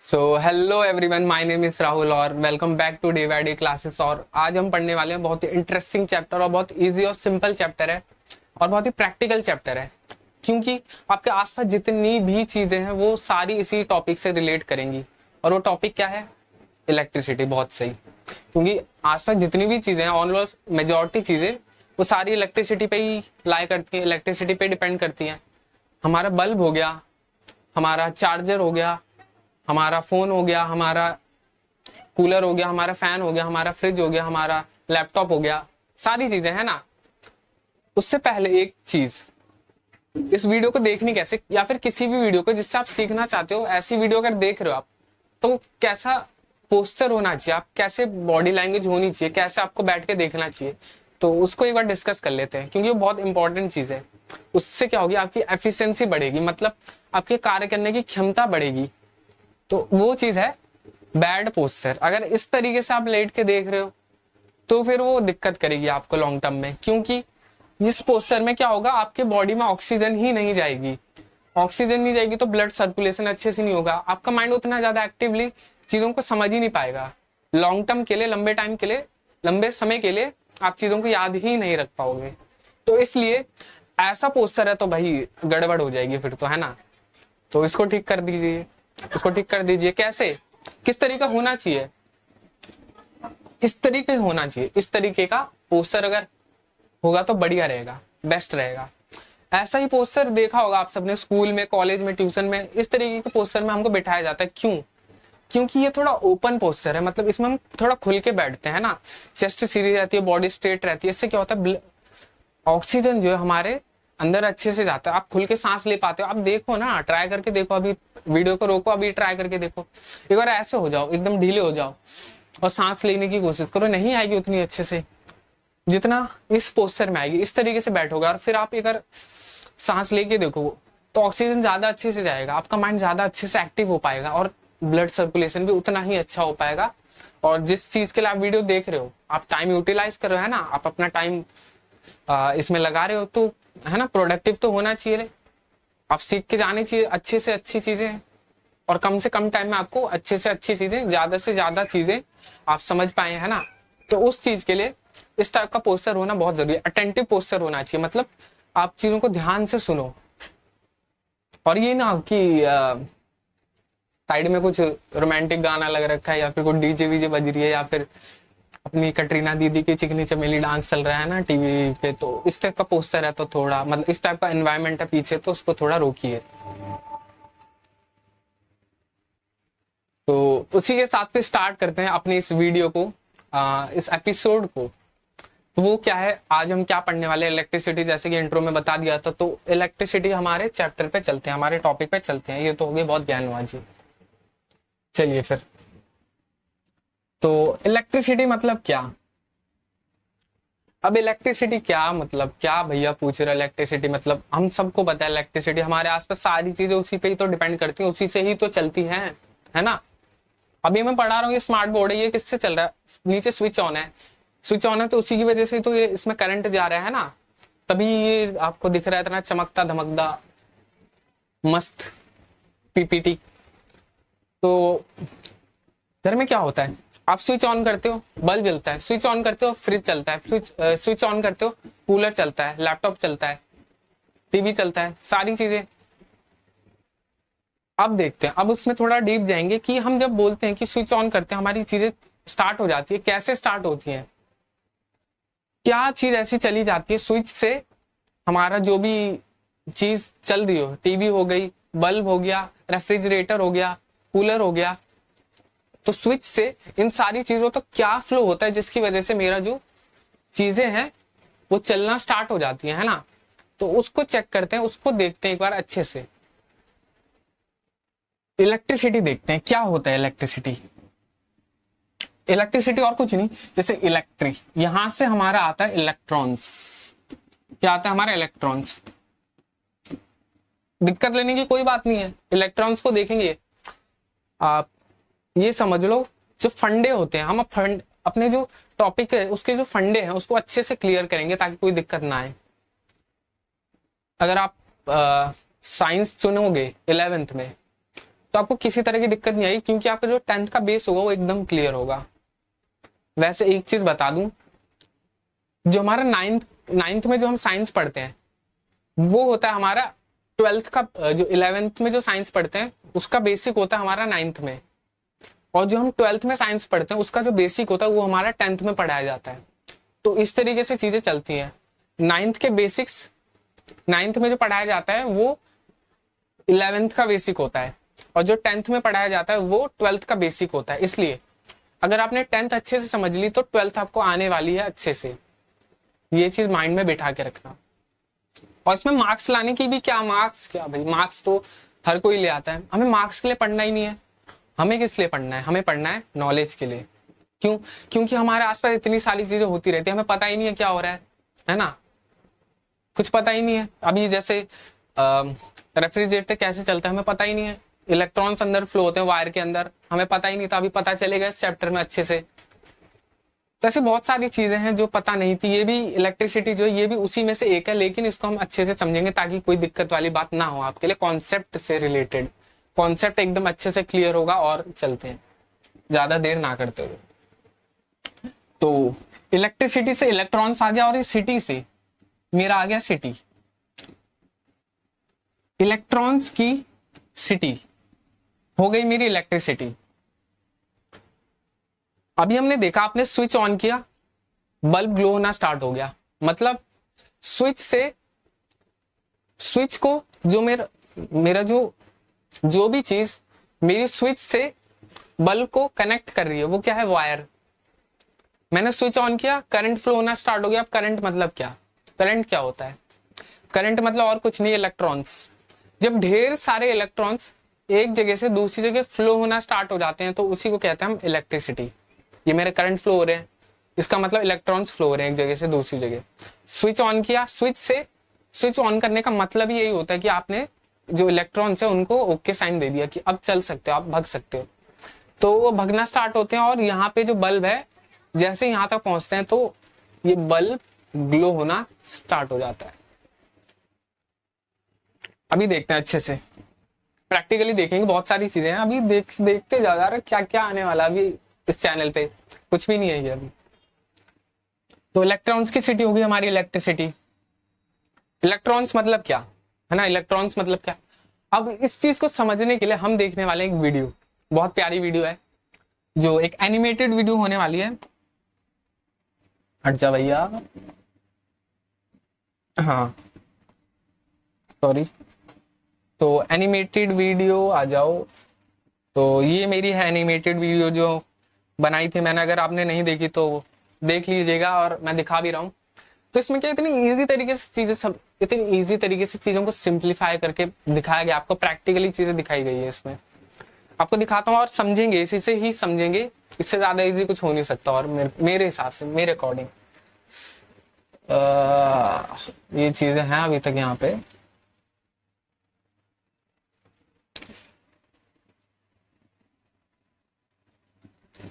So hello everyone, my name is Rahul और welcome back to day by day classes. और आज हम पढ़ने वाले हैं बहुत ही इंटरेस्टिंग चैप्टर और बहुत इजी और सिंपल चैप्टर है और बहुत ही प्रैक्टिकल चैप्टर है, क्योंकि आपके आसपास जितनी भी चीजें हैं वो सारी इसी टॉपिक से रिलेट करेंगी। और वो टॉपिक क्या है? इलेक्ट्रिसिटी। बहुत सही, क्योंकि आसपास जितनी भी चीजें हैं, ऑलमोस्ट मेजोरिटी चीजें वो सारी इलेक्ट्रिसिटी पे ही लाई करती हैं, इलेक्ट्रिसिटी पे डिपेंड करती हैं। हमारा बल्ब हो गया, हमारा चार्जर हो गया, हमारा फोन हो गया, हमारा कूलर हो गया, हमारा फैन हो गया, हमारा फ्रिज हो गया, हमारा लैपटॉप हो गया, सारी चीजें है ना। उससे पहले एक चीज, इस वीडियो को देखनी कैसे, या फिर किसी भी वीडियो को जिससे आप सीखना चाहते हो, ऐसी वीडियो अगर देख रहे हो आप, तो कैसा पोस्चर होना चाहिए, आप कैसे बॉडी लैंग्वेज होनी चाहिए, कैसे आपको बैठ के देखना चाहिए, तो उसको एक बार डिस्कस कर लेते हैं, क्योंकि वो बहुत इंपॉर्टेंट चीज है। उससे क्या होगी, आपकी एफिशिएंसी बढ़ेगी, मतलब आपके कार्य करने की क्षमता बढ़ेगी। तो वो चीज है बैड पोस्चर। अगर इस तरीके से आप लेट के देख रहे हो तो फिर वो दिक्कत करेगी आपको लॉन्ग टर्म में, क्योंकि इस पोस्चर में क्या होगा, आपके बॉडी में ऑक्सीजन ही नहीं जाएगी। ऑक्सीजन नहीं जाएगी तो ब्लड सर्कुलेशन अच्छे से नहीं होगा, आपका माइंड उतना ज्यादा एक्टिवली चीजों को समझ ही नहीं पाएगा। लॉन्ग टर्म के लिए, लंबे टाइम के लिए, लंबे समय के लिए आप चीजों को याद ही नहीं रख पाओगे। तो इसलिए ऐसा पोस्चर है तो भाई गड़बड़ हो जाएगी फिर तो, है ना। तो इसको ठीक कर दीजिए, उसको ठीक कर दीजिए। कैसे, किस तरीका होना चाहिए? इस तरीके होना चाहिए, इस तरीके का पोस्टर अगर होगा तो बढ़िया रहेगा, बेस्ट रहेगा। ऐसा ही पोस्टर देखा होगा आप सबने स्कूल में, कॉलेज में, ट्यूशन में। इस तरीके के पोस्टर में हमको बिठाया जाता है। क्यों? क्योंकि ये थोड़ा ओपन पोस्टर है, मतलब इसमें हम थोड़ा खुल के बैठते हैं ना, चेस्ट सीधी रहती है, बॉडी स्ट्रेट रहती है। इससे क्या होता है, ऑक्सीजन जो है हमारे अंदर अच्छे से जाता है, आप खुल के सांस ले पाते हो। आप देखो ना, ट्राई करके देखो, अभी वीडियो को रोको, अभी ट्राई करके देखो, एक बार ऐसे हो जाओ, एकदम ढीले हो जाओ और सांस लेने की कोशिश करो, नहीं आएगी उतनी अच्छे से जितना इस पोस्चर में आएगी। इस तरीके से बैठोगे और फिर आप अगर सांस लेके देखो तो ऑक्सीजन ज्यादा अच्छे से जाएगा, आपका माइंड ज्यादा अच्छे से एक्टिव हो पाएगा और ब्लड सर्कुलेशन भी उतना ही अच्छा हो पाएगा। और जिस चीज के लिए आप वीडियो देख रहे हो, आप टाइम यूटिलाइज कर रहे हो, है ना, आप अपना टाइम इसमें लगा रहे हो, तो है ना, प्रोडक्टिव तो होना चाहिए। आप सीख के जाने चाहिए अच्छे से अच्छी चीजें, और कम से कम टाइम में आपको अच्छे से अच्छी चीजें, ज्यादा से ज्यादा चीजें आप समझ पाए, है ना। तो उस चीज के लिए इस टाइप का पोस्टर होना बहुत जरूरी है। अटेंटिव पोस्टर होना चाहिए, मतलब आप चीजों को ध्यान से सुनो, और ये ना कि साइड में कुछ रोमांटिक गाना लग रखा है, या फिर कोई डीजे वीजे बज रही है, या फिर अपनी कटरीना दीदी की चिकनी चमेली डांस चल रहा है ना टीवी पे, तो इस टाइप का पोस्टर है तो थोड़ा, मतलब इस टाइप का एनवायरनमेंट है पीछे, तो उसको थोड़ा रोकिए। तो उसी के साथ पे स्टार्ट करते हैं अपनी इस वीडियो को, इस एपिसोड को। तो वो क्या है, आज हम क्या पढ़ने वाले हैं? इलेक्ट्रिसिटी, जैसे कि इंट्रो में बता दिया था। तो इलेक्ट्रिसिटी हमारे चैप्टर पे चलते हैं, हमारे टॉपिक पे चलते हैं। ये तो हो गई बहुत ज्ञानवाजी। चलिए फिर, तो इलेक्ट्रिसिटी मतलब क्या? अब इलेक्ट्रिसिटी क्या मतलब, क्या भैया पूछ रहे? इलेक्ट्रिसिटी मतलब हम सबको पता है, इलेक्ट्रिसिटी हमारे आसपास सारी चीजें उसी पे ही तो डिपेंड करती हैं, उसी से ही तो चलती हैं, है ना। अभी मैं पढ़ा रहा हूँ, ये स्मार्ट बोर्ड है, ये किससे चल रहा है? नीचे स्विच ऑन है, स्विच ऑन है तो उसी की वजह से तो ये इसमें करंट जा रहा है ना, तभी ये आपको दिख रहा है इतना चमकता धमकता मस्त पीपीटी। तो घर में क्या होता है, आप स्विच ऑन करते हो, बल्ब जलता है, स्विच ऑन करते हो, फ्रिज चलता है, स्विच ऑन करते हो, कूलर चलता है, लैपटॉप चलता है, टीवी चलता है, सारी चीजें। अब देखते हैं, अब उसमें थोड़ा डीप जाएंगे कि हम जब बोलते हैं कि स्विच ऑन करते हैं, हमारी चीजें स्टार्ट हो जाती है, कैसे स्टार्ट होती है, क्या चीज ऐसी चली जाती है स्विच से, हमारा जो भी चीज चल रही हो, टीवी हो गई, बल्ब हो गया, रेफ्रिजरेटर हो गया, कूलर हो गया, तो स्विच से इन सारी चीजों तक क्या फ्लो होता है, जिसकी वजह से मेरा जो चीजें हैं वो चलना स्टार्ट हो जाती है ना। तो उसको चेक करते हैं, उसको देखते हैं एक बार अच्छे से। इलेक्ट्रिसिटी देखते हैं, क्या होता है इलेक्ट्रिसिटी। इलेक्ट्रिसिटी और कुछ नहीं, जैसे इलेक्ट्रिक, यहां से हमारा आता है इलेक्ट्रॉन्स। क्या आता है हमारा? इलेक्ट्रॉन्स। दिक्कत लेने की कोई बात नहीं है, इलेक्ट्रॉन्स को देखेंगे। आप ये समझ लो, जो फंडे होते हैं, हम अपने जो टॉपिक है उसके जो फंडे हैं उसको अच्छे से क्लियर करेंगे ताकि कोई दिक्कत ना आए। अगर आप साइंस चुनोगे 11th में, तो आपको किसी तरह की दिक्कत नहीं आएगी, क्योंकि आपका जो 10th का बेस होगा वो एकदम क्लियर होगा। वैसे एक चीज बता दूं, जो हमारा नाइन्थ में जो हम साइंस पढ़ते हैं वो होता है हमारा 12th का, जो 11th में जो साइंस पढ़ते हैं उसका बेसिक होता है हमारा 9th में, और जो हम 12th में साइंस पढ़ते हैं उसका जो बेसिक होता है वो हमारा 10th में पढ़ाया जाता है। तो इस तरीके से चीजें चलती हैं। 9th के बेसिक्स 9th में जो पढ़ाया जाता है वो 11th का बेसिक होता है, और जो 10th में पढ़ाया जाता है वो 12th का बेसिक होता है। इसलिए अगर आपने 10th अच्छे से समझ ली तो 12th आपको आने वाली है अच्छे से। ये चीज माइंड में बिठा के रखना। और इसमें मार्क्स लाने की भी क्या, मार्क्स क्या भाई, मार्क्स तो हर कोई ले आता है। हमें मार्क्स के लिए पढ़ना ही नहीं है। हमें किस लिए पढ़ना है? हमें पढ़ना है नॉलेज के लिए। क्यों? क्योंकि हमारे आसपास इतनी सारी चीजें होती रहती है, हमें पता ही नहीं है क्या हो रहा है ना, कुछ पता ही नहीं है। अभी जैसे रेफ्रिजरेटर कैसे चलता है हमें पता ही नहीं है, इलेक्ट्रॉन्स अंदर फ्लो होते हैं वायर के अंदर, हमें पता ही नहीं था, अभी पता चलेगा इस चैप्टर में अच्छे से। तो ऐसी बहुत सारी चीजें हैं जो पता नहीं थी। ये भी इलेक्ट्रिसिटी जो है ये भी उसी में से एक है, लेकिन इसको हम अच्छे से समझेंगे ताकि कोई दिक्कत वाली बात ना हो आपके लिए। कॉन्सेप्ट से रिलेटेड कॉन्सेप्ट एकदम अच्छे से क्लियर होगा। और चलते हैं ज्यादा देर ना करते हुए। तो इलेक्ट्रिसिटी से इलेक्ट्रॉन्स आ गया, और इस सिटी से मेरा आ गया सिटी। इलेक्ट्रॉन्स की सिटी हो गई मेरी इलेक्ट्रिसिटी। अभी हमने देखा, आपने स्विच ऑन किया, बल्ब ग्लो होना स्टार्ट हो गया। मतलब स्विच को जो मेरा जो भी चीज मेरी स्विच से बल्ब को कनेक्ट कर रही है वो क्या है? वायर। मैंने स्विच ऑन किया, करंट फ्लो होना स्टार्ट हो गया। अब करंट मतलब क्या? करंट क्या होता है? करंट मतलब और कुछ नहीं, इलेक्ट्रॉन्स। जब ढेर सारे इलेक्ट्रॉन्स एक जगह से दूसरी जगह फ्लो होना स्टार्ट हो जाते हैं तो उसी को कहते हैं हम इलेक्ट्रिसिटी। ये मेरे करंट फ्लो हो रहे हैं, इसका मतलब इलेक्ट्रॉन्स फ्लो हो रहे हैं एक जगह से दूसरी जगह। स्विच ऑन किया, स्विच ऑन करने का मतलब ही यही होता है कि आपने जो इलेक्ट्रॉन्स है उनको ओके साइन दे दिया कि अब चल सकते हो, आप भाग सकते हो। तो वो भगना स्टार्ट होते हैं, और यहाँ पे जो बल्ब है जैसे यहाँ तक पहुंचते हैं तो ये बल्ब ग्लो होना स्टार्ट हो जाता है। अभी देखते हैं अच्छे से, प्रैक्टिकली देखेंगे, बहुत सारी चीजें हैं। अभी देखते जा रहे क्या क्या आने वाला अभी इस चैनल पे, कुछ भी नहीं है ये अभी। तो इलेक्ट्रॉन्स की सिटी होगी हमारी इलेक्ट्रिसिटी। इलेक्ट्रॉन्स मतलब क्या है ना, इलेक्ट्रॉन्स मतलब क्या। अब इस चीज को समझने के लिए हम देखने वाले हैं एक वीडियो, बहुत प्यारी वीडियो है, जो एक एनिमेटेड वीडियो होने वाली है। हट जा भैया, हाँ सॉरी। तो एनिमेटेड वीडियो आ जाओ। तो ये मेरी है एनिमेटेड वीडियो जो बनाई थी मैंने, अगर आपने नहीं देखी तो देख लीजिएगा, और मैं दिखा भी रहा हूँ। तो इसमें क्या इतनी इजी तरीके से चीजें, सब इतनी इजी तरीके से चीजों को सिंप्लीफाई करके दिखाया गया, आपको प्रैक्टिकली चीजें दिखाई गई है इसमें। आपको दिखाता हूँ और समझेंगे, इसी से ही समझेंगे, इससे ज्यादा इजी कुछ हो नहीं सकता। और मेरे हिसाब से, मेरे अकॉर्डिंग ये चीजें हैं अभी तक यहाँ पे।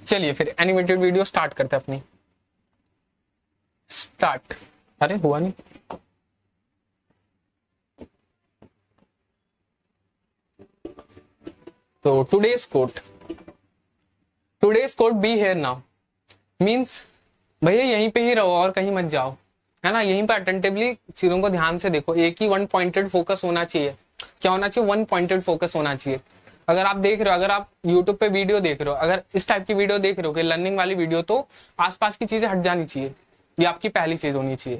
चलिए फिर एनिमेटेड वीडियो स्टार्ट करते हैं अपनी। स्टार्ट। अरे हुआ नहीं। तो today's quote be here now means भैया यहीं पे ही रहो और कहीं मत जाओ, है ना। यहीं पे अटेंटिवली चीजों को ध्यान से देखो। एक ही वन पॉइंटेड फोकस होना चाहिए। क्या होना चाहिए? वन पॉइंटेड फोकस होना चाहिए। अगर आप देख रहे हो, अगर आप यूट्यूब पे वीडियो देख रहे हो, अगर इस टाइप की वीडियो देख रहे हो कि लर्निंग वाली वीडियो, तो आसपास की चीजें हट जानी चाहिए। ये आपकी पहली चीज होनी चाहिए।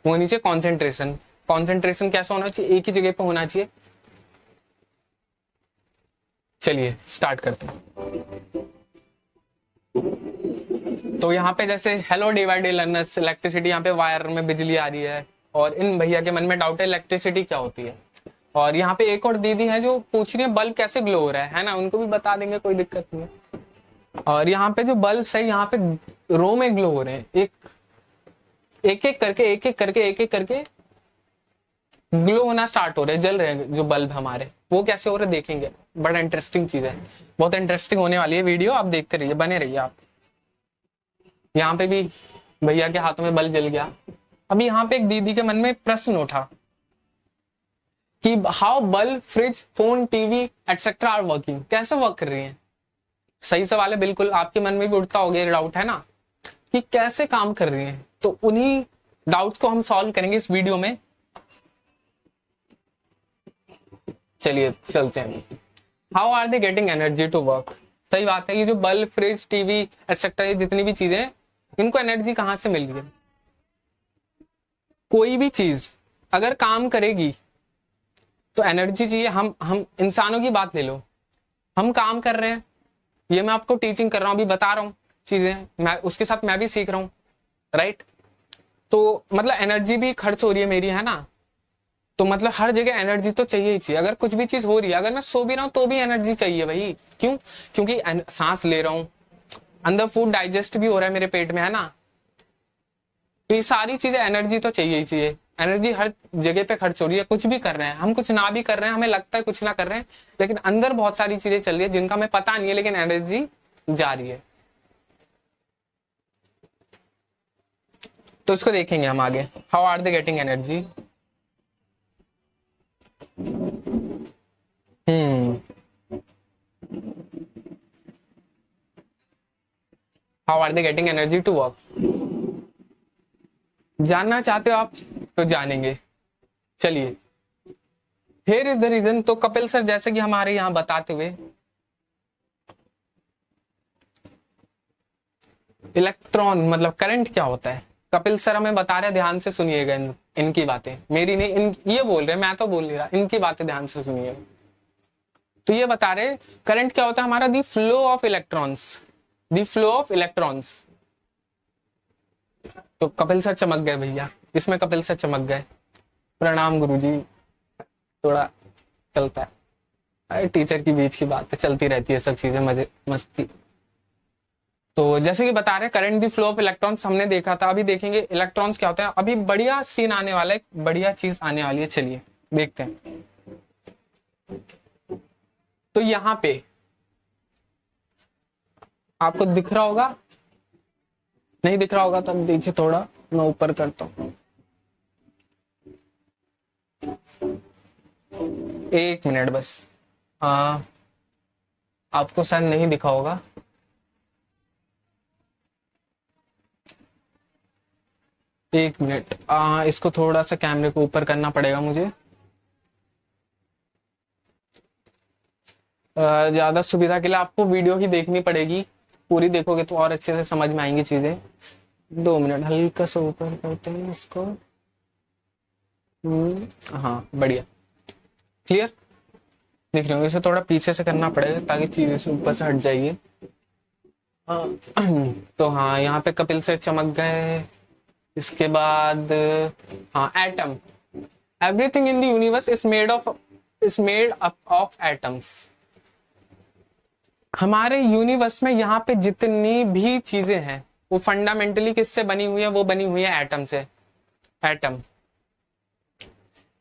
वो होनी चाहिए कॉन्सेंट्रेशन। कॉन्सेंट्रेशन कैसा होना चाहिए? एक ही जगह पे होना चाहिए। चलिए स्टार्ट करते हैं। तो यहाँ पे जैसे hello day by day learners, electricity, यहाँ पे वायर में बिजली आ रही है, और इन भैया के मन में डाउट है इलेक्ट्रिसिटी क्या होती है। और यहाँ पे एक और दीदी है जो पूछ रही है बल्ब कैसे ग्लो हो रहा है ना, उनको भी बता देंगे, कोई दिक्कत नहीं है। और यहाँ पे जो बल्ब है यहाँ पे रो में ग्लो हो रहे हैं, एक एक करके ग्लो होना स्टार्ट हो रहे हैं, जल रहे हैं जो बल्ब हमारे। वो कैसे हो रहे देखेंगे, बड़ा इंटरेस्टिंग चीज है, बहुत इंटरेस्टिंग होने वाली है वीडियो। आप देखते रहिए, बने रहिए आप। यहाँ पे भी भैया के हाथों में बल्ब जल गया। अभी यहाँ पे एक दीदी के मन में प्रश्न उठा कि how bulb, fridge, phone, TV etcetera are working, कैसे वर्क कर रही हैं। सही सवाल है, बिल्कुल आपके मन में भी उठता होगा ये डाउट, है ना, कि कैसे काम कर रही हैं। तो उन्हीं डाउट्स को हम सॉल्व करेंगे इस वीडियो में। चलिए चलते हैं। How are they getting energy to work. सही बात है, ये जो बल्ब, फ्रिज, टीवी एटसेट्रा, ये जितनी भी चीजें हैं, इनको एनर्जी कहां से मिल रही है। कोई भी चीज अगर काम करेगी तो एनर्जी चाहिए। हम इंसानों की बात ले लो, हम काम कर रहे हैं, ये मैं आपको टीचिंग कर रहा हूं, अभी बता रहा हूं चीजें, मैं उसके साथ मैं भी सीख रहा हूं, राइट। तो मतलब एनर्जी भी खर्च हो रही है मेरी, है ना। तो मतलब हर जगह एनर्जी तो चाहिए ही चाहिए। अगर कुछ भी चीज हो रही है, अगर मैं सो भी रहा हूं तो भी एनर्जी चाहिए भाई। क्यों? क्योंकि सांस ले रहा हूं, अंदर फूड डाइजेस्ट भी हो रहा है मेरे पेट में, है ना। तो ये सारी चीजें एनर्जी तो चाहिए ही चाहिए। एनर्जी हर जगह पे खर्च हो रही है। कुछ भी कर रहे हैं हम, कुछ ना भी कर रहे हैं, हमें लगता है कुछ ना कर रहे हैं, लेकिन अंदर बहुत सारी चीजें चल रही है जिनका हमें पता नहीं है, लेकिन एनर्जी जा रही है। तो इसको देखेंगे हम आगे। How are they getting energy. How are they getting energy to work. जानना चाहते हो आप तो जानेंगे। चलिए, हियर इज द रीजन। तो कपिल सर जैसे कि हमारे यहां बताते हुए, इलेक्ट्रॉन मतलब करंट क्या होता है, कपिल सर हमें बता रहे, ध्यान से सुनिएगा। इनकी बातें, मेरी नहीं, ये बोल रहे, मैं तो बोल नहीं रहा, इनकी बातें ध्यान से सुनिएगा। तो ये बता रहे करंट क्या होता है हमारा, the flow of electrons, the flow of electrons. तो कपिल सर चमक गए भैया, इसमें कपिल सर चमक गए। प्रणाम गुरुजी। थोड़ा चलता है, अरे टीचर की बीच की बात है, चलती रहती है सब चीजें, मजे मस्ती। तो जैसे कि बता रहे current the flow of electrons हमने देखा था, अभी देखेंगे इलेक्ट्रॉन्स क्या होते हैं। अभी बढ़िया सीन आने वाला है, बढ़िया चीज आने वाली है, चलिए देखते हैं। तो यहां पे आपको दिख रहा होगा, नहीं दिख रहा होगा तो देखिए, थोड़ा मैं ऊपर करता हूं, एक मिनट बस। आपको शायद नहीं दिखा होगा, एक मिनट। इसको थोड़ा सा कैमरे को ऊपर करना पड़ेगा मुझे, ज्यादा सुविधा के लिए आपको वीडियो ही देखनी पड़ेगी, पूरी देखोगे तो और अच्छे से समझ में आएंगी चीजें। 2 मिनट, हल्का सा ऊपर करते हैं इसको। हाँ बढ़िया, क्लियर दिख रही होंगे। इसे थोड़ा पीछे से करना पड़ेगा ताकि चीजें से ऊपर से हट जाइए। तो हाँ, यहाँ पे कपिल से चमक गए। इसके बाद हाँ, atom, everything in the universe is made up of atoms. हमारे यूनिवर्स में यहाँ पे जितनी भी चीजें हैं वो फंडामेंटली किससे बनी हुई है, वो बनी हुई है एटम से। एटम,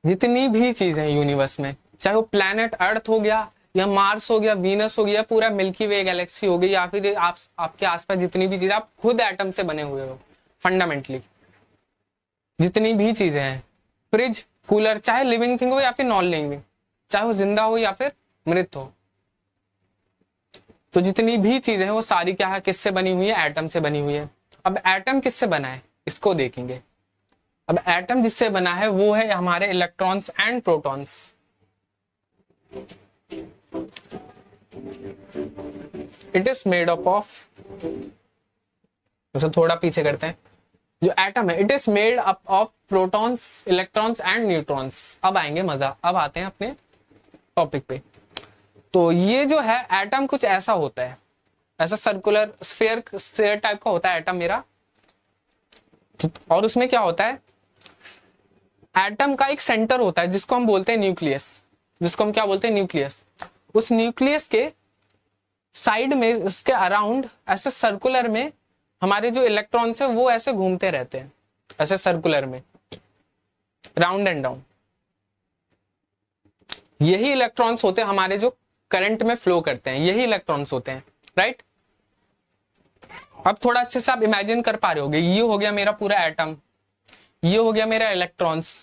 जितनी भी चीजें हैं यूनिवर्स में, चाहे वो प्लैनेट अर्थ हो गया या मार्स हो गया, वीनस हो गया, पूरा मिल्की वे गैलेक्सी हो गई, या फिर आपके आसपास जितनी भी चीजें, आप खुद एटम से बने हुए हो फंडामेंटली। जितनी भी चीजें हैं, फ्रिज, कूलर, चाहे लिविंग थिंग हो या फिर नॉन लिविंग, चाहे वो जिंदा हो या फिर मृत हो, तो जितनी भी चीजें हैं वो सारी क्या है, किससे बनी हुई है, एटम से बनी हुई है। अब एटम किससे बना है इसको देखेंगे। अब एटम जिससे बना है वो है हमारे electrons and protons. It is made up of, उसे थोड़ा पीछे करते हैं। जो एटम है, it is made up of protons, electrons and neutrons. अब आएंगे मजा, अब आते हैं अपने टॉपिक पे। तो ये जो है एटम कुछ ऐसा होता है, ऐसा सर्कुलर स्फीयर टाइप का होता है एटम मेरा। और उसमें क्या होता है, एटम का एक सेंटर होता है जिसको हम बोलते हैं न्यूक्लियस, जिसको हम क्या बोलते हैं, न्यूक्लियस। उस न्यूक्लियस के साइड में, उसके अराउंड ऐसे सर्कुलर में हमारे जो इलेक्ट्रॉन्स है वो ऐसे घूमते रहते हैं, ऐसे सर्कुलर में, राउंड एंड डाउन। यही इलेक्ट्रॉन्स होते हैं हमारे जो करंट में फ्लो करते हैं, यही इलेक्ट्रॉन्स होते हैं, राइट। अब थोड़ा अच्छे से आप इमेजिन कर पा रहे होगे, ये हो गया मेरा पूरा एटम, ये हो गया मेरा इलेक्ट्रॉन्स,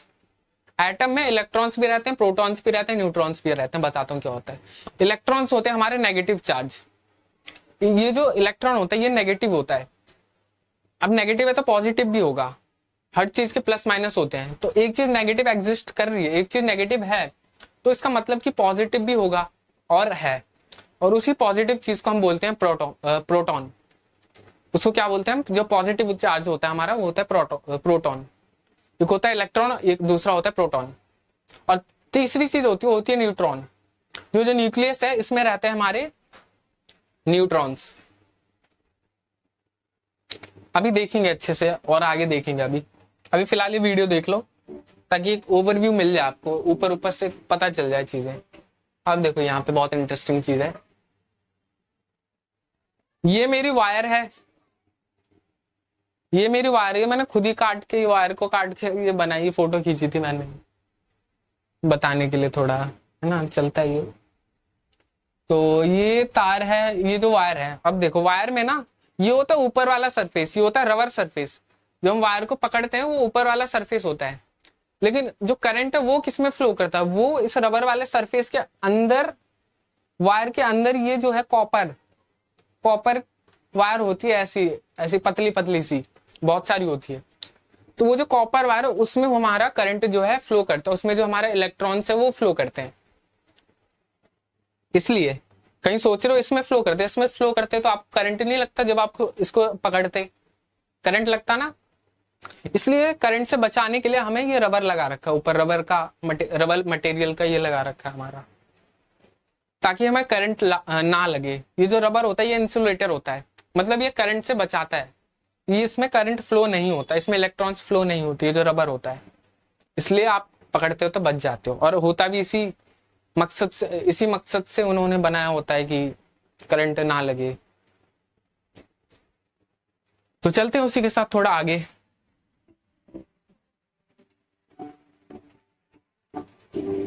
एटम में इलेक्ट्रॉन्स भी रहते हैं, प्रोटॉन्स भी रहते हैं, न्यूट्रॉन्स भी रहते हैं। बताता हूँ क्या होता है। इलेक्ट्रॉन्स होते हैं हमारे नेगेटिव चार्ज। ये जो इलेक्ट्रॉन होता है ये नेगेटिव होता है। अब नेगेटिव है तो पॉजिटिव भी होगा, हर चीज के प्लस माइनस होते हैं। तो एक चीज नेगेटिव एग्जिस्ट कर रही है, एक चीज नेगेटिव है, तो इसका मतलब कि पॉजिटिव भी होगा और है। और उसी पॉजिटिव चीज को हम बोलते हैं प्रोटॉन। उसको क्या बोलते हैं हम? जो पॉजिटिव चार्ज होता है हमारा वो होता है प्रोटॉन। एक होता है इलेक्ट्रॉन, एक दूसरा होता है प्रोटॉन। और तीसरी चीज होती है न्यूट्रॉन। जो न्यूक्लियस है इसमें रहते हैं हमारे न्यूट्रॉन्स। अभी देखेंगे अच्छे से और आगे देखेंगे। अभी फिलहाल ये वीडियो देख लो ताकि एक ओवरव्यू मिल जाए आपको, ऊपर ऊपर से पता चल जाए चीजें। अब देखो यहाँ पे बहुत इंटरेस्टिंग चीज है। ये मेरी वायर है, ये मेरी वायर है। मैंने खुद ही काट के वायर को काट के ये बनाई, फोटो खींची थी मैंने बताने के लिए, थोड़ा है ना चलता है ये। तो ये तार है, ये जो वायर है। अब देखो वायर में ना ये होता है ऊपर वाला सरफेस, ये होता है रबर सरफेस। जो हम वायर को पकड़ते हैं वो ऊपर वाला सरफेस होता है। लेकिन जो करंट है वो किसमें फ्लो करता है? वो इस रबर वाले सरफेस के अंदर, वायर के अंदर। ये जो है कॉपर वायर होती है, ऐसी ऐसी पतली पतली सी, बहुत सारी होती है। तो वो जो कॉपर वायर है उसमें हमारा करंट जो है फ्लो करता है, उसमें जो हमारे इलेक्ट्रॉन्स है वो फ्लो करते हैं। इसलिए कहीं सोच रहे हो इसमें फ्लो करते हैं, इसमें फ्लो करते तो आप करंट नहीं लगता जब आप इसको पकड़ते? करंट लगता ना। इसलिए करंट से बचाने के लिए हमें ये रबर लगा रखा है ऊपर, रबर मटेरियल का ये लगा रखा है हमारा, ताकि हमें करंट ना लगे। ये जो रबर होता है ये इंसुलेटर होता है, मतलब ये करंट से बचाता है। ये इसमें करंट फ्लो नहीं होता, इसमें इलेक्ट्रॉन्स फ्लो नहीं होती, ये जो रबर होता है। इसलिए आप पकड़ते हो तो बच जाते हो। और होता भी इसी मकसद से उन्होंने बनाया होता है कि करंट ना लगे। तो चलते हैं उसी के साथ थोड़ा आगे।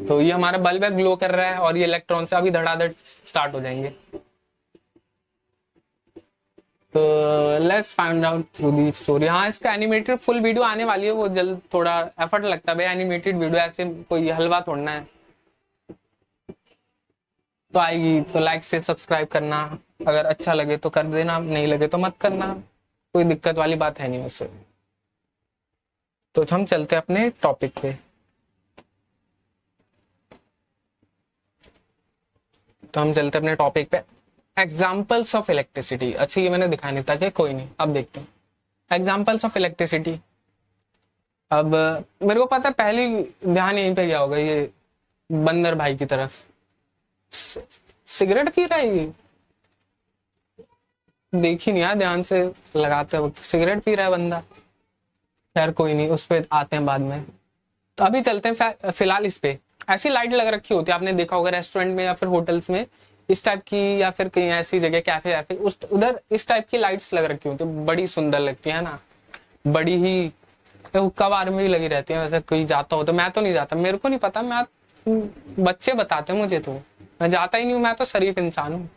तो ये हमारा बल्ब है, ग्लो कर रहा है, और ये इलेक्ट्रॉन से अभी धड़ाधड़ स्टार्ट हो जाएंगे। तो let's find out through the story. हाँ, इसका एनिमेटेड फुल वीडियो आने वाली है, वो जल्द। थोड़ा एफर्ट लगता है भाई, एनिमेटेड वीडियो ऐसे कोई हलवा तोड़ना है। तो आएगी तो लाइक से सब्सक्राइब करना, अगर अच्छा लगे तो कर देना, नहीं लगे तो मत करना, कोई दिक्कत वाली बात है नहीं वैसे। तो हम चलते हैं अपने टॉपिक पे। Examples of electricity. अच्छा ये मैंने दिखा नहीं था कि, कोई नहीं, अब देखते हैं एग्जाम्पल्स ऑफ इलेक्ट्रिसिटी। अब मेरे को पता है पहले ध्यान यहीं पे गया होगा, ये बंदर भाई की तरफ। सिगरेट पी रहा है ये, देखी नहीं यार ध्यान से लगाते वक्त। सिगरेट पी रहा है बंदा। खैर कोई नहीं, उस पर आते हैं बाद में। तो अभी चलते हैं फिलहाल इस पे। ऐसी लाइट लग रखी होती है, आपने देखा होगा रेस्टोरेंट में या फिर होटल्स में, इस टाइप की, या फिर कहीं ऐसी जगह कैफे वैफे उधर इस टाइप की लाइट्स लग रखी होती है, बड़ी सुंदर लगती है ना, बड़ी ही। हुक्का बार में भी लगी रहती है। वैसे कोई जाता हो तो, मैं तो नहीं जाता, मेरे को नहीं पता, मैं बच्चे बताते हैं मुझे, तो मैं जाता ही नहीं हूँ, मैं तो शरीफ इंसान हूँ।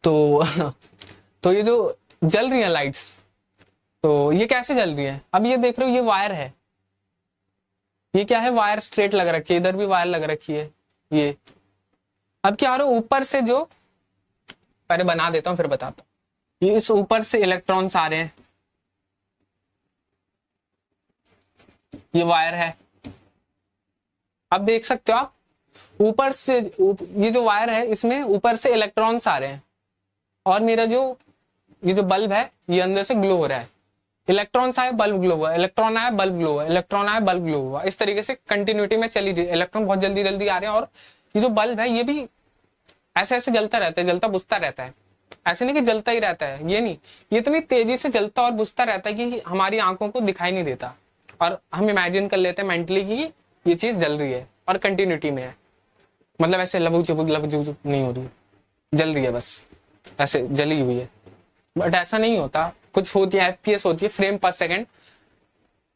तो तो ये जो जल रही है लाइट्स, तो ये कैसे जल रही है? अब ये देख रहे हो, ये वायर है, ये क्या है, वायर स्ट्रेट लग रखी है, इधर भी वायर लग रखी है ये। अब क्या हो रहा है, ऊपर से जो, पहले बना देता हूं फिर बताता हूं। ये इस ऊपर से इलेक्ट्रॉन्स आ रहे हैं, ये वायर है। अब देख सकते हो आप, ऊपर से ये जो वायर है इसमें ऊपर से इलेक्ट्रॉन्स आ रहे हैं, और मेरा जो ये जो बल्ब है ये अंदर से ग्लो हो रहा है। इलेक्ट्रॉन्स आए, बल्ब ग्लो हुआ, इलेक्ट्रॉन आया, बल्ब ग्लो हुआ, इलेक्ट्रॉन आया, बल्ब ग्लो हुआ। इस तरीके से कंटिन्यूटी में चली रही। इलेक्ट्रॉन बहुत जल्दी जल्दी आ रहे हैं, और ये जो बल्ब है ये भी ऐसे ऐसे जलता रहता है, जलता बुझता रहता है। ऐसे नहीं कि जलता ही रहता है, ये नहीं, ये इतनी तेजी से जलता और बुझता रहता है कि हमारी आंखों को दिखाई नहीं देता, और हम इमेजिन कर लेते हैं मेंटली कि ये चीज जल रही है और कंटिन्यूटी में है। मतलब ऐसे लबुक चुबुक नहीं हो रही, जल रही है, बस ऐसे जली हुई है। बट ऐसा नहीं होता, कुछ होती है, एफपीएस होती है, फ्रेम पर सेकंड।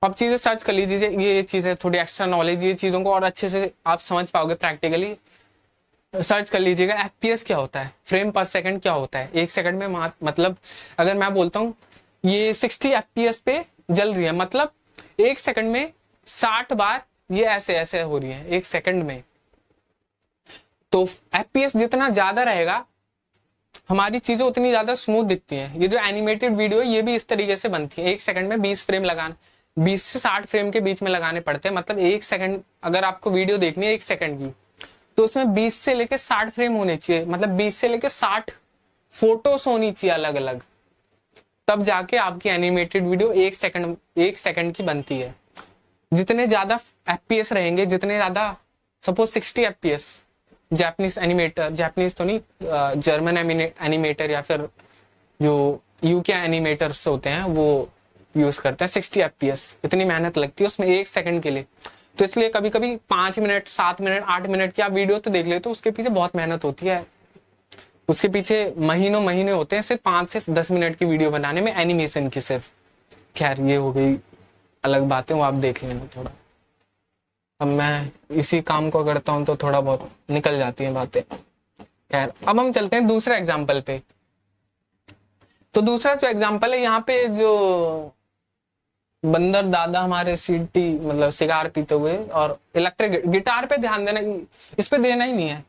अब चीजें सर्च कर लीजिए, ये चीजें थोड़ी एक्स्ट्रा नॉलेज, ये चीजों को और अच्छे से आप समझ पाओगे प्रैक्टिकली। सर्च कर लीजिएगा एफपीएस क्या होता है, फ्रेम पर सेकंड क्या होता है। एक सेकंड में मतलब अगर मैं बोलता हूँ ये 60 एफपीएस पे जल रही है, मतलब एक सेकंड में 60 बार ये ऐसे ऐसे हो रही है 1 सेकंड में। तो एफपीएस जितना ज्यादा रहेगा हमारी चीजें उतनी ज्यादा स्मूथ दिखती हैं। ये जो एनिमेटेड वीडियो है ये भी इस तरीके से बनती है, 1 सेकंड में 20 फ्रेम लगाना, 20 से 60 फ्रेम के बीच में लगाने पड़ते हैं। मतलब 1 सेकंड अगर आपको वीडियो देखनी है 1 सेकंड की, तो उसमें 20 से लेके 60 फ्रेम होने चाहिए, मतलब 20 से लेके 60 फोटोज होनी चाहिए अलग अलग, तब जाके आपकी एनिमेटेड वीडियो 1 सेकंड की बनती है। जितने ज्यादा एफपीएस रहेंगे, जितने ज्यादा, suppose 60 FPS, Japanese animator, Japanese तो नहीं, जर्मन एनिमेटर या फिर जो यूके एनिमेटर्स होते हैं वो यूज करते हैं 60 एफपीएस। इतनी मेहनत लगती है उसमें 1 सेकंड के लिए। तो इसलिए कभी कभी 5 मिनट, 7 मिनट, 8 मिनट की आप वीडियो तो देख लेते हो, उसके पीछे बहुत मेहनत होती है। उसके पीछे महीनों महीने होते हैं सिर्फ 5 से 10 मिनट की वीडियो बनाने में, एनिमेशन की सिर्फ। खैर ये हो गई अलग बातें, वो आप देख लेना थोड़ा। अब मैं इसी काम को करता हूं तो थोड़ा बहुत निकल जाती हैं बातें। खैर अब हम चलते हैं दूसरे एग्जाम्पल पे। तो दूसरा जो एग्जाम्पल है, यहाँ पे जो बंदर दादा हमारे सीटी मतलब सिगार पीते हुए, और इलेक्ट्रिक गिटार पे ध्यान देना, इस पे देना ही नहीं है,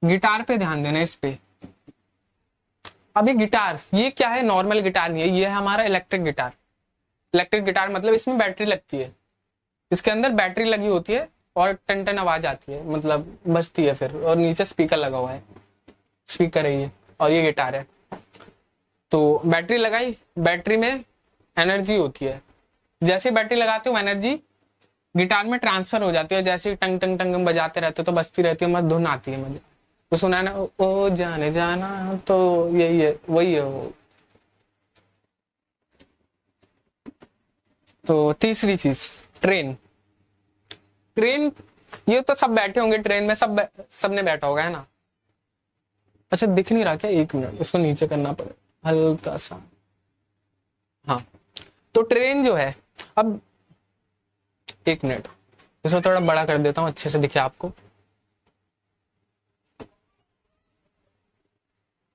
गिटार पे ध्यान देना इस पे। अभी गिटार ये क्या है, नॉर्मल गिटार नहीं है, ये है हमारा इलेक्ट्रिक गिटार। इलेक्ट्रिक गिटार मतलब इसमें बैटरी लगती है, इसके अंदर बैटरी लगी होती है और टन टन आवाज आती है, मतलब बजती है फिर, और नीचे स्पीकर लगा हुआ है, स्पीकर है ये, और ये गिटार है। तो बैटरी लगाई, बैटरी में एनर्जी होती है, जैसे बैटरी लगाते हो एनर्जी गिटार में ट्रांसफर हो जाती है, जैसे टंग टंग टंग बजाते रहते हो तो बजती रहती है, मस्त धुन आती है। मतलब तो सुना है ना, ओ जाने जाना, तो यही है, वही है वो। तो तीसरी चीज ट्रेन। ट्रेन ये तो सब बैठे होंगे ट्रेन में, सबने बैठा होगा, है ना। अच्छा दिख नहीं रहा क्या, 1 मिनट, इसको नीचे करना पड़े हल्का सा। हाँ तो ट्रेन जो है, अब 1 मिनट इसको थोड़ा बड़ा कर देता हूं अच्छे से दिखे आपको।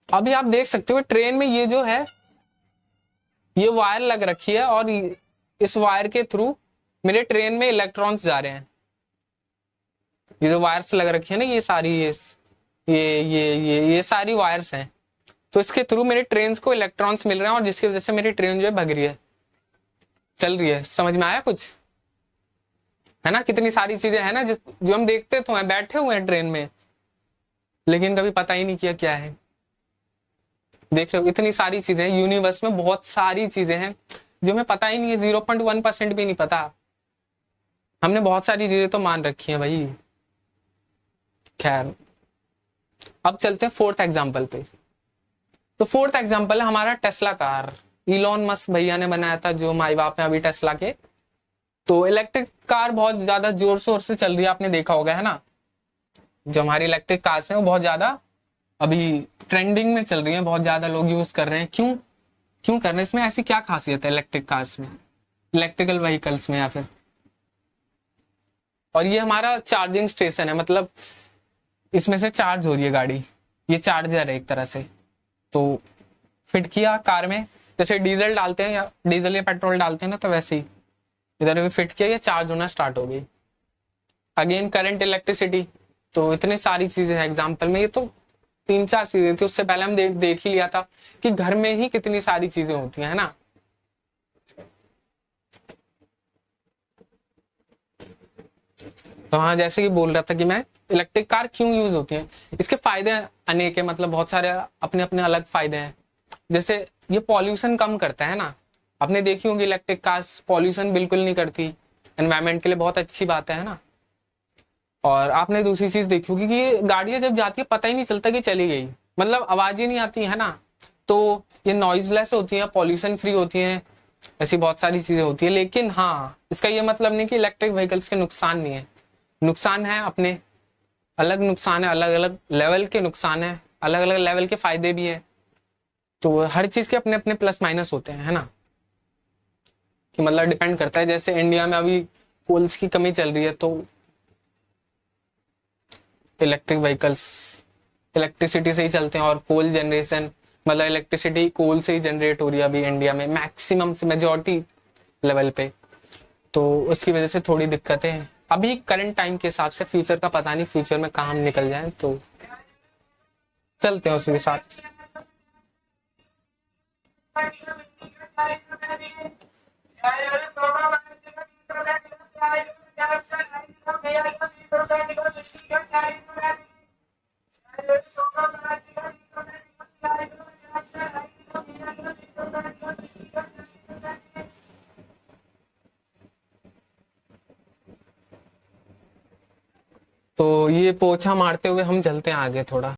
अभी आप देख सकते हो ट्रेन में ये जो है, ये वायर लग रखी है, और इस वायर के थ्रू मेरे ट्रेन में इलेक्ट्रॉन्स जा रहे हैं। ये जो वायर्स लग रखी है ना, ये सारी ये सारी वायर्स हैं। तो इसके थ्रू मेरे ट्रेन को इलेक्ट्रॉन्स मिल रहे हैं, और जिसकी वजह से मेरी ट्रेन जो है भग रही है, चल रही है। समझ में आया कुछ, है ना। कितनी सारी चीजें है ना जो हम देखते तो हैं, बैठे हुए हैं ट्रेन में, लेकिन कभी पता ही नहीं किया क्या है। देख लो इतनी सारी चीजें, यूनिवर्स में बहुत सारी चीजें हैं जो हमें पता ही नहीं है, 0.1% भी नहीं पता। हमने बहुत सारी चीजें तो मान रखी हैं भाई। खैर अब चलते हैं 4th एग्जाम्पल पे। तो 4th एग्जाम्पल है हमारा टेस्ला कार। इलॉन मस्क भैया ने बनाया था, जो माई बाप है अभी टेस्ला के। तो इलेक्ट्रिक कार बहुत ज्यादा जोर शोर से चल रही है, आपने देखा होगा, है ना। जो हमारी इलेक्ट्रिक कार्स हैं वो बहुत ज्यादा अभी ट्रेंडिंग में चल रही है, बहुत ज्यादा लोग यूज कर रहे हैं। क्यों कर रहे हैं, इसमें ऐसी क्या खासियत है इलेक्ट्रिक कार्स में, इलेक्ट्रिकल व्हीकल्स में या फिर। और ये हमारा चार्जिंग स्टेशन है, मतलब इसमें से चार्ज हो रही है गाड़ी, ये चार्जर है एक तरह से। तो फिट किया कार में, जैसे डीजल डालते हैं या डीजल या पेट्रोल डालते हैं ना, तो वैसे ही इधर भी फिट किया, ये चार्ज होना स्टार्ट हो गई। Again current, electricity. तो इतनी सारी चीजें हैं एग्जाम्पल में, ये तो 3-4 चीजें थी। उससे पहले हम देख ही लिया था कि घर में ही कितनी सारी चीजें होती हैं, है ना। तो हाँ, जैसे कि बोल रहा था कि मैं इलेक्ट्रिक कार क्यों यूज होती है, इसके फायदे अनेक है, मतलब बहुत सारे अपने अपने अलग फायदे हैं। जैसे ये पॉल्यूशन कम करता है ना, आपने देखी होंगी इलेक्ट्रिक कार्स पॉल्यूशन बिल्कुल नहीं करती, एनवायरमेंट के लिए बहुत अच्छी बात है ना। और आपने दूसरी चीज देखी होगी कि ये गाड़ियां जब जाती है पता ही नहीं चलता कि चली गई, मतलब आवाज ही नहीं आती है ना। तो ये नॉइजलेस होती है, पॉल्यूशन फ्री होती है, ऐसी बहुत सारी चीजें होती है। लेकिन हाँ, इसका ये मतलब नहीं कि इलेक्ट्रिक व्हीकल्स के नुकसान नहीं है, नुकसान है अपने अलग नुकसान है, अलग अलग लेवल के नुकसान है, अलग अलग लेवल के फायदे भी है। तो हर चीज के अपने अपने प्लस माइनस होते हैं, है ना। कि मतलब डिपेंड करता है, जैसे इंडिया में अभी कोल्स की कमी चल रही है, तो इलेक्ट्रिक व्हीकल्स इलेक्ट्रिसिटी से ही चलते हैं, और कोल जनरेशन मतलब इलेक्ट्रिसिटी कोल से ही जनरेट हो रही है अभी इंडिया में मैक्सिमम से मेजॉरिटी लेवल पे। तो उसकी वजह से थोड़ी दिक्कतें हैं अभी करंट टाइम के हिसाब से। फ्यूचर का पता नहीं, फ्यूचर में काम निकल जाए तो चलते हैं उसके साथ। तो ये पोछा मारते हुए हम चलते हैं आगे थोड़ा।